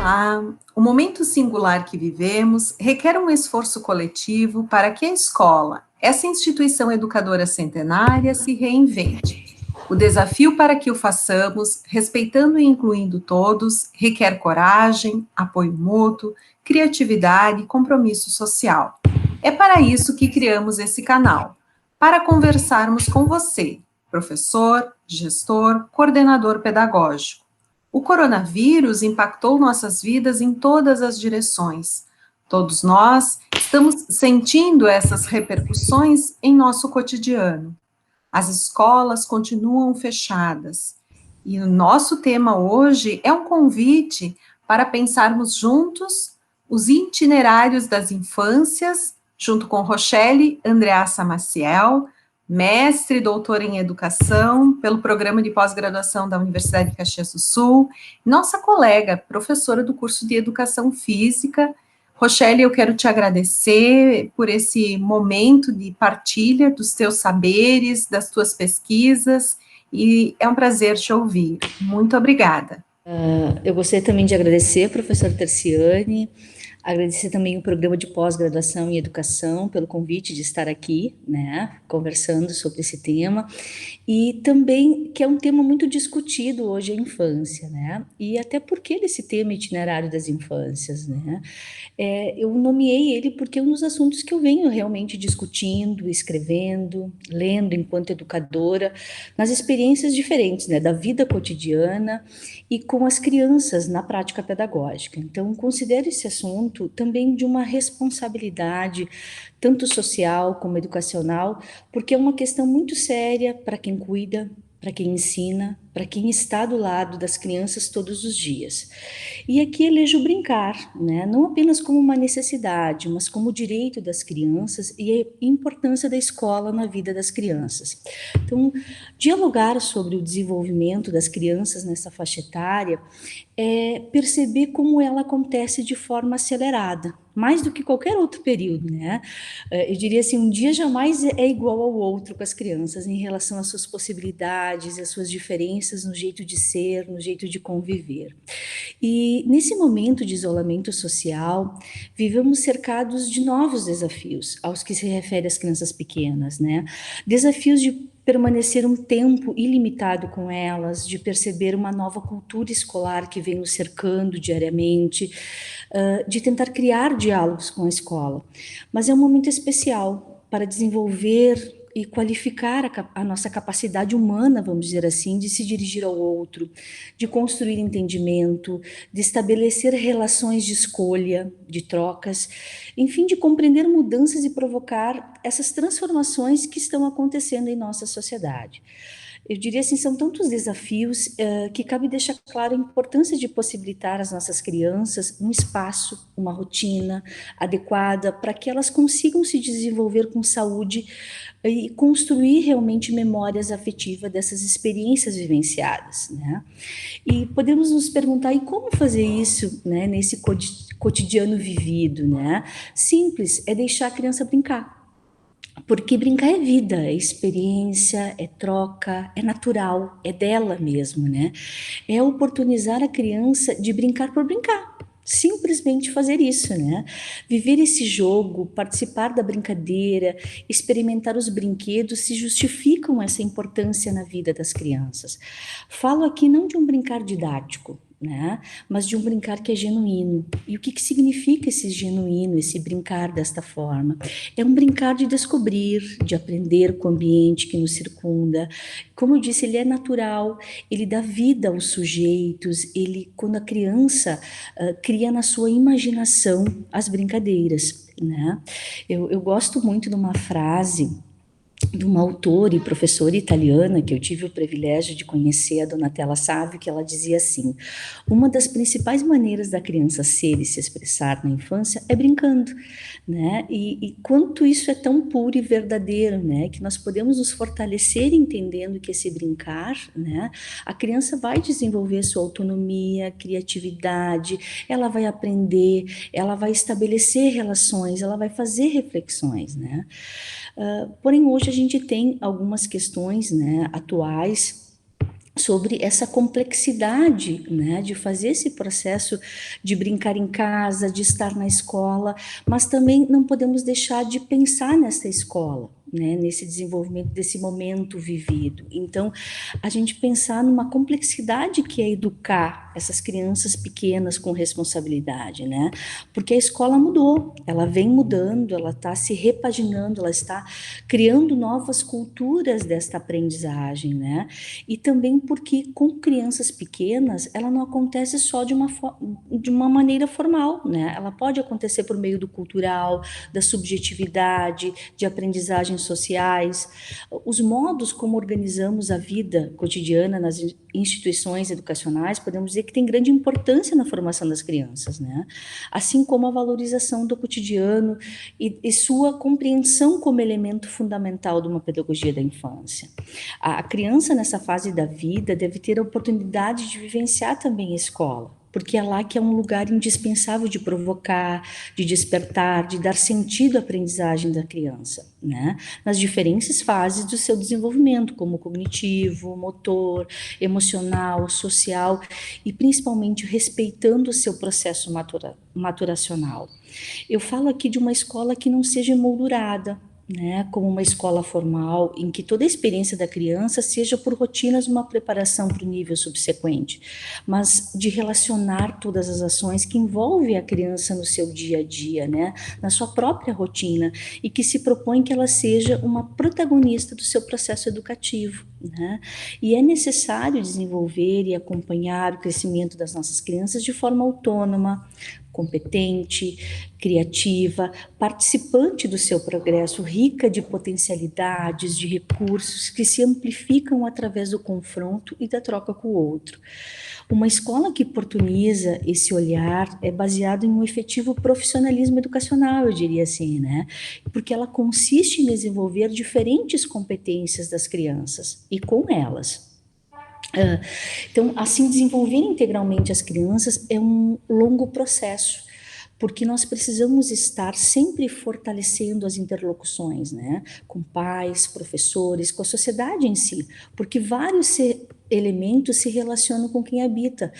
Olá! O momento singular que vivemos requer um esforço coletivo para que a escola, essa instituição educadora centenária, se reinvente. O desafio para que o façamos, respeitando e incluindo todos, requer coragem, apoio mútuo, criatividade e compromisso social. É para isso que criamos esse canal, para conversarmos com você, professor, gestor, coordenador pedagógico. O coronavírus impactou nossas vidas em todas as direções. Todos nós estamos sentindo essas repercussões em nosso cotidiano. As escolas continuam fechadas. E o nosso tema hoje é um convite para pensarmos juntos os itinerários das infâncias, junto com Rochelle Andreassa Maciel, mestre e doutora em educação pelo programa de pós-graduação da Universidade de Caxias do Sul, nossa colega, professora do curso de Educação Física. Rochelle, eu quero te agradecer por esse momento de partilha dos teus saberes, das tuas pesquisas, e é um prazer te ouvir. Muito obrigada. Eu gostaria também de agradecer, professora Terciane, agradecer também o programa de pós-graduação em educação pelo convite de estar aqui, né, conversando sobre esse tema, e também que é um tema muito discutido hoje, a infância, né, e até porque desse tema itinerário das infâncias, né, eu nomeei ele porque é um dos assuntos que eu venho realmente discutindo, escrevendo, lendo enquanto educadora, nas experiências diferentes, né, da vida cotidiana e com as crianças na prática pedagógica. Então, considero esse assunto também de uma responsabilidade, tanto social como educacional, porque é uma questão muito séria para quem cuida, para quem ensina, para quem está do lado das crianças todos os dias. E aqui elejo brincar, né? Não apenas como uma necessidade, mas como direito das crianças e a importância da escola na vida das crianças. Então, dialogar sobre o desenvolvimento das crianças nessa faixa etária é perceber como ela acontece de forma acelerada, mais do que qualquer outro período, né? Eu diria assim, um dia jamais é igual ao outro com as crianças em relação às suas possibilidades, às suas diferenças no jeito de ser, no jeito de conviver. E nesse momento de isolamento social, vivemos cercados de novos desafios aos que se refere as crianças pequenas, né? Desafios de permanecer um tempo ilimitado com elas, de perceber uma nova cultura escolar que vem nos cercando diariamente, de tentar criar diálogos com a escola. Mas é um momento especial para desenvolver e qualificar a nossa capacidade humana, vamos dizer assim, de se dirigir ao outro, de construir entendimento, de estabelecer relações de escolha, de trocas, enfim, de compreender mudanças e provocar essas transformações que estão acontecendo em nossa sociedade. Eu diria assim, são tantos desafios que cabe deixar claro a importância de possibilitar às nossas crianças um espaço, uma rotina adequada para que elas consigam se desenvolver com saúde e construir realmente memórias afetivas dessas experiências vivenciadas, né? E podemos nos perguntar, e como fazer isso, né, nesse cotidiano vivido, né? Simples, é deixar a criança brincar. Porque brincar é vida, é experiência, é troca, é natural, é dela mesmo, né? É oportunizar a criança de brincar por brincar. Simplesmente fazer isso, né? Viver esse jogo, participar da brincadeira, experimentar os brinquedos se justificam essa importância na vida das crianças. Falo aqui não de um brincar didático, né? Mas de um brincar que é genuíno. E o que significa esse genuíno, esse brincar desta forma? É um brincar de descobrir, de aprender com o ambiente que nos circunda. Como eu disse, ele é natural, ele dá vida aos sujeitos, ele, quando a criança cria na sua imaginação as brincadeiras, né? Eu gosto muito de uma frase de uma autora e professora italiana que eu tive o privilégio de conhecer, a Donatella Savio, que ela dizia assim: uma das principais maneiras da criança ser e se expressar na infância é brincando, né? E quanto isso é tão puro e verdadeiro, né? Que nós podemos nos fortalecer entendendo que esse brincar, né? A criança vai desenvolver sua autonomia, criatividade, ela vai aprender, ela vai estabelecer relações, ela vai fazer reflexões, né? Porém, hoje a gente tem algumas questões, né, atuais sobre essa complexidade, né, de fazer esse processo de brincar em casa, de estar na escola, mas também não podemos deixar de pensar nessa escola, né, nesse desenvolvimento desse momento vivido. Então, a gente pensar numa complexidade que é educar essas crianças pequenas com responsabilidade, né, porque a escola mudou, ela vem mudando, ela está se repaginando, ela está criando novas culturas desta aprendizagem, né, e também porque com crianças pequenas ela não acontece só de uma maneira formal, né? Ela pode acontecer por meio do cultural, da subjetividade, de aprendizagens sociais, os modos como organizamos a vida cotidiana nas instituições educacionais, podemos dizer que tem grande importância na formação das crianças, né? Assim como a valorização do cotidiano e sua compreensão como elemento fundamental de uma pedagogia da infância. A criança, nessa fase da vida, deve ter a oportunidade de vivenciar também a escola, porque é lá que é um lugar indispensável de provocar, de despertar, de dar sentido à aprendizagem da criança, né? Nas diferentes fases do seu desenvolvimento, como cognitivo, motor, emocional, social e principalmente respeitando o seu processo maturacional. Eu falo aqui de uma escola que não seja emoldurada, né, como uma escola formal, em que toda a experiência da criança seja por rotinas uma preparação para o nível subsequente, mas de relacionar todas as ações que envolvem a criança no seu dia a dia, né, na sua própria rotina, e que se propõe que ela seja uma protagonista do seu processo educativo, né, e é necessário desenvolver e acompanhar o crescimento das nossas crianças de forma autônoma, competente, criativa, participante do seu progresso, rica de potencialidades, de recursos que se amplificam através do confronto e da troca com o outro. Uma escola que oportuniza esse olhar é baseada em um efetivo profissionalismo educacional, eu diria assim, né? Porque ela consiste em desenvolver diferentes competências das crianças e com elas. Então, assim, desenvolver integralmente as crianças é um longo processo, porque nós precisamos estar sempre fortalecendo as interlocuções, né, com pais, professores, com a sociedade em si, porque vários elementos se relacionam com quem habita.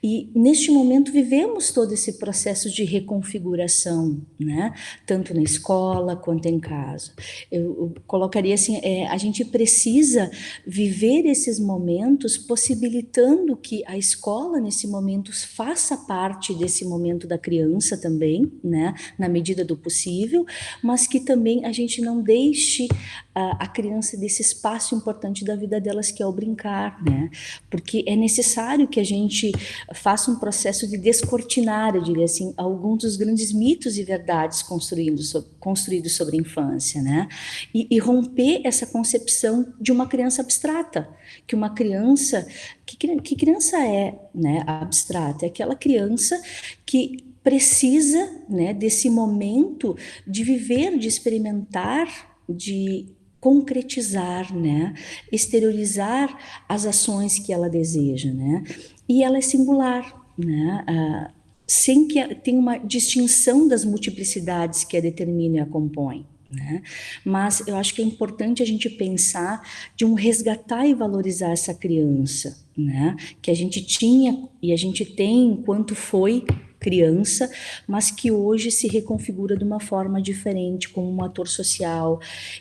E neste momento vivemos todo esse processo de reconfiguração, né? Tanto na escola quanto em casa. Eu colocaria assim, a gente precisa viver esses momentos possibilitando que a escola nesse momento faça parte desse momento da criança também, né? Na medida do possível, mas que também a gente não deixe a criança desse espaço importante da vida delas, que é o brincar, né? Porque é necessário que a gente faça um processo de descortinar, eu diria assim, alguns dos grandes mitos e verdades construídos sobre a infância, né? E romper essa concepção de uma criança abstrata, que uma criança, que criança é, né, abstrata? É aquela criança que precisa, né, desse momento de viver, de experimentar, de concretizar, né, exteriorizar as ações que ela deseja, né, e ela é singular, né, sem que tenha uma distinção das multiplicidades que a determinam e a compõem. Né? Mas eu acho que é importante a gente pensar de um resgatar e valorizar essa criança, né? Que a gente tinha e a gente tem enquanto foi criança, mas que hoje se reconfigura de uma forma diferente, como um ator social,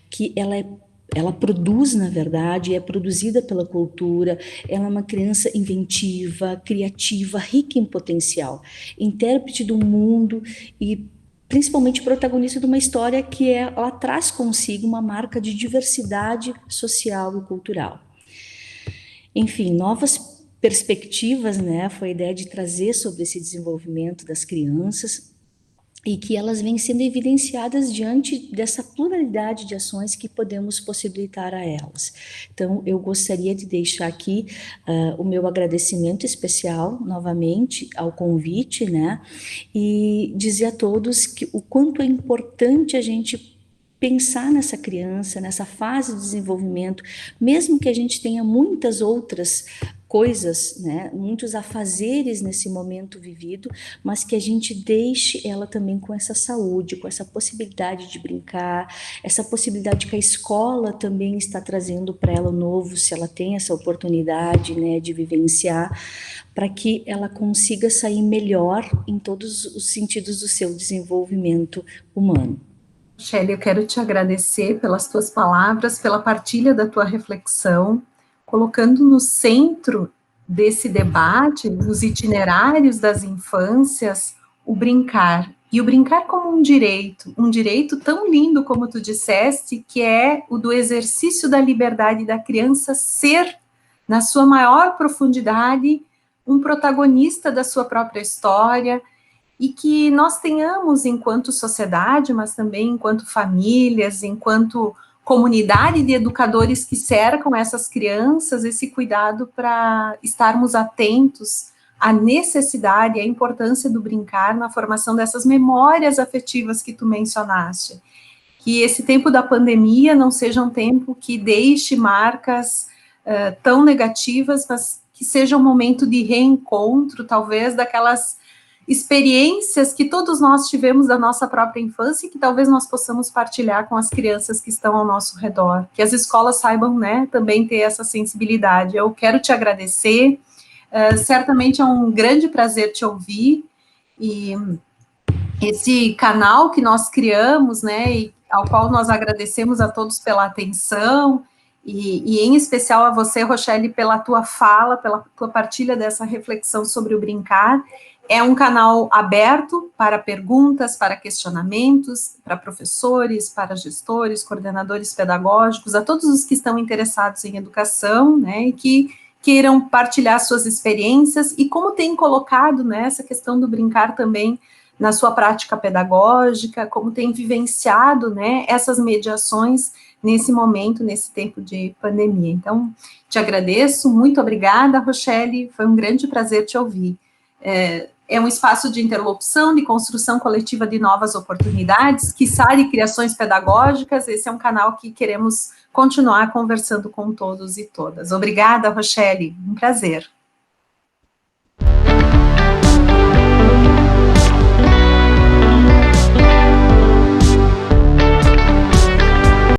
que ela produz, na verdade, é produzida pela cultura, ela é uma criança inventiva, criativa, rica em potencial, intérprete do mundo e principalmente protagonista de uma história que ela traz consigo uma marca de diversidade social e cultural. Enfim, novas perspectivas, né? Foi a ideia de trazer sobre esse desenvolvimento das crianças e que elas vêm sendo evidenciadas diante dessa pluralidade de ações que podemos possibilitar a elas. Então, eu gostaria de deixar aqui o meu agradecimento especial, novamente, ao convite, né? E dizer a todos que o quanto é importante a gente pensar nessa criança, nessa fase de desenvolvimento, mesmo que a gente tenha muitas outras coisas, né, muitos afazeres nesse momento vivido, mas que a gente deixe ela também com essa saúde, com essa possibilidade de brincar, essa possibilidade que a escola também está trazendo para ela novo, se ela tem essa oportunidade, né, de vivenciar, para que ela consiga sair melhor em todos os sentidos do seu desenvolvimento humano. Shelly, eu quero te agradecer pelas tuas palavras, pela partilha da tua reflexão, colocando no centro desse debate, nos itinerários das infâncias, o brincar. E o brincar como um direito tão lindo como tu disseste, que é o do exercício da liberdade da criança ser, na sua maior profundidade, um protagonista da sua própria história, e que nós tenhamos, enquanto sociedade, mas também enquanto famílias, enquanto comunidade de educadores que cercam essas crianças, esse cuidado para estarmos atentos à necessidade e à importância do brincar na formação dessas memórias afetivas que tu mencionaste. Que esse tempo da pandemia não seja um tempo que deixe marcas tão negativas, mas que seja um momento de reencontro, talvez, daquelas experiências que todos nós tivemos da nossa própria infância e que talvez nós possamos partilhar com as crianças que estão ao nosso redor, que as escolas saibam, né, também ter essa sensibilidade. Eu quero te agradecer, certamente é um grande prazer te ouvir, e esse canal que nós criamos, né, e ao qual nós agradecemos a todos pela atenção, e em especial a você, Rochelle, pela tua fala, pela tua partilha dessa reflexão sobre o brincar. É um canal aberto para perguntas, para questionamentos, para professores, para gestores, coordenadores pedagógicos, a todos os que estão interessados em educação, né, e que queiram partilhar suas experiências, e como tem colocado, né, essa questão do brincar também na sua prática pedagógica, como tem vivenciado, né, essas mediações nesse momento, nesse tempo de pandemia. Então, te agradeço, muito obrigada, Rochelle, foi um grande prazer te ouvir. É um espaço de interlocução, de construção coletiva de novas oportunidades, quiçá de criações pedagógicas. Esse é um canal que queremos continuar conversando com todos e todas. Obrigada, Rochelle, um prazer.